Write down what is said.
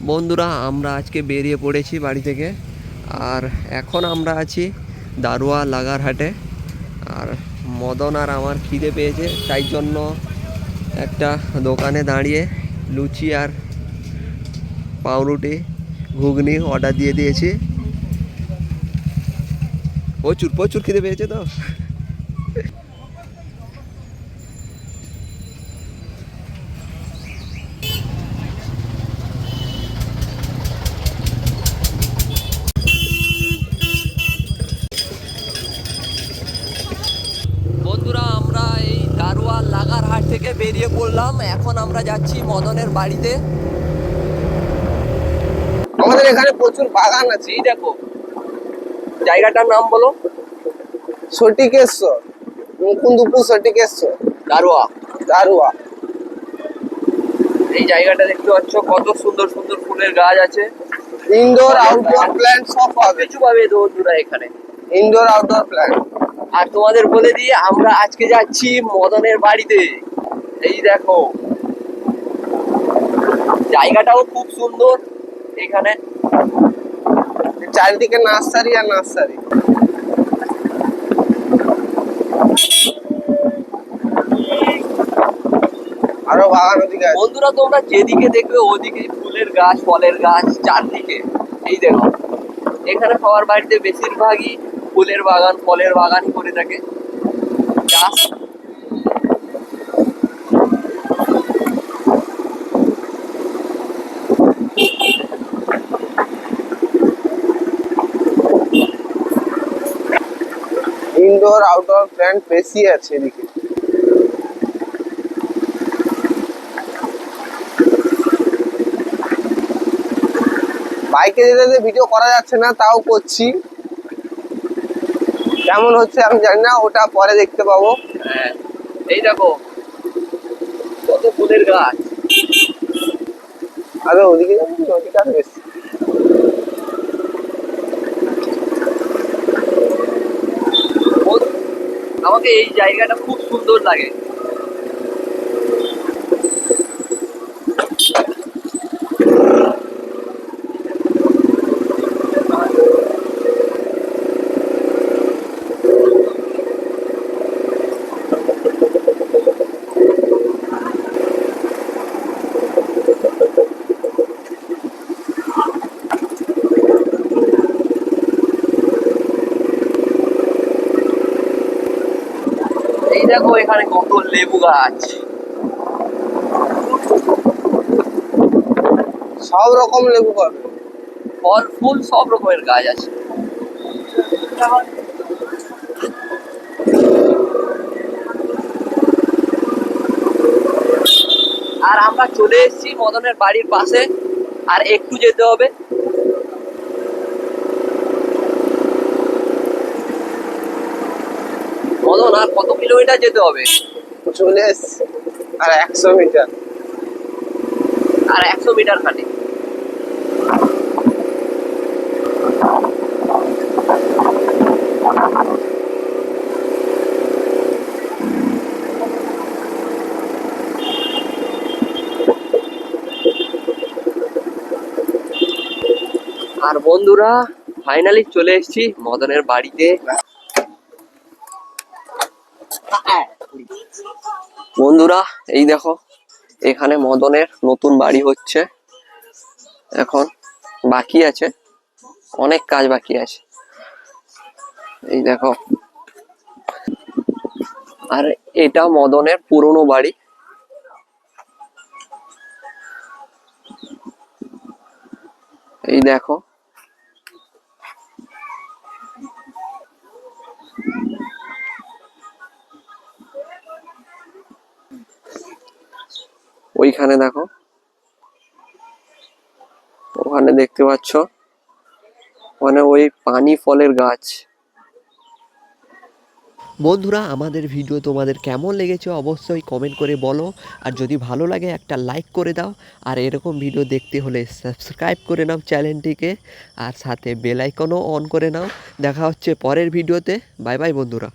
বন্ধুরা আমরা আজকে বেরিয়ে পড়েছি বাড়ি থেকে। আর এখন আমরা আছি দারোয়া লাগারহাটে। আর মদন আর আমার খিদে পেয়েছে, তাই জন্য একটা দোকানে দাঁড়িয়ে লুচি আর পাউরুটি ঘুগনি অর্ডার দিয়ে দিয়েছি। প্রচুর প্রচুর খিদে পেয়েছে তো। বন্ধুরা আমরা এই দারোয়া লাগারহাট থেকে বেরিয়ে পড়লাম। এখন আমরা যাচ্ছি মদনের বাড়িতে। আমাদের এখানে প্রচুর বাগান আছে। এই দেখো, জায়গাটার নাম বলো। সটিকেশ্বর, মুকুন্দপুর সটিকেশ্বর দারোয়া। দারুয়া। এই জায়গাটা দেখতে পাচ্ছ, কত সুন্দর সুন্দর ফুলের গাছ আছে। ইনডোর আউটডোর প্ল্যান্ট সব পাবে। কিছু পাবে বন্ধুরা এখানে, ইনডোর আউটডোর প্ল্যান্ট। আর তোমাদের বলে দিয়ে আমরা আজকে যাচ্ছি মদনের বাড়িতে। এই দেখো, জায়গাটাও খুব সুন্দর। এখানে চারিদিকে নার্সারি আর নার্সারি। আরো বাগান ওদিকে আছে। বন্ধুরা তোমরা যেদিকে দেখবে ওদিকে ফুলের গাছ, ফলের গাছ চারদিকে। এই দেখো, এখানে সবার বাড়িতে বেশিরভাগই ফুলের বাগান, ফলের বাগানই করে থাকে। চাষ ইনডোর আউটডোর প্ল্যান্ট বেশি আছে এদিকে। বাইকে যেতে ভিডিও করা যাচ্ছে না, তাও করছি। কেমন হচ্ছে আমি জানি না, ওটা পরে দেখতে পাবো। হ্যাঁ, এই দেখো কত ফুলের গাছ। আরে ওদিকে যাবো, ওদিকে আর বেশি। আমাকে এই জায়গাটা খুব সুন্দর লাগে। এই দেখো এখানে কত লেবু গাছ। সব রকম লেবু পাবে, ফল ফুল সব রকমের গাছ আছে। আর আমরা চলে এসেছি মদনের বাড়ির পাশে, আর একটু যেতে হবে। মদন আর কত কিলোমিটার যেতে হবে? চলে এসছে আর 100 মিটার। আর 100 মিটার খানি। আর বন্ধুরা ফাইনালি চলে এসেছি মদনের বাড়িতে। বন্ধুরা এই দেখো, এখানে মদনের নতুন বাড়ি হচ্ছে। এখন বাকি আছে, অনেক কাজ বাকি আছে। এই দেখো, আর এটা মদনের পুরনো বাড়ি। এই দেখো, ওইখানে দেখো, ওখানে দেখতে পাচ্ছ, মানে ওই পানি ফলের গাছ। বন্ধুরা আমাদের ভিডিও তোমাদের কেমন লেগেছে অবশ্যই কমেন্ট করে বলো। আর যদি ভালো লাগে একটা লাইক করে দাও। আর এরকম ভিডিও দেখতে হলে সাবস্ক্রাইব করে নাও চ্যানেলটিকে, আর সাথে বেল আইকনও অন করে নাও। দেখা হচ্ছে পরের ভিডিওতে। বাই বাই বন্ধুরা।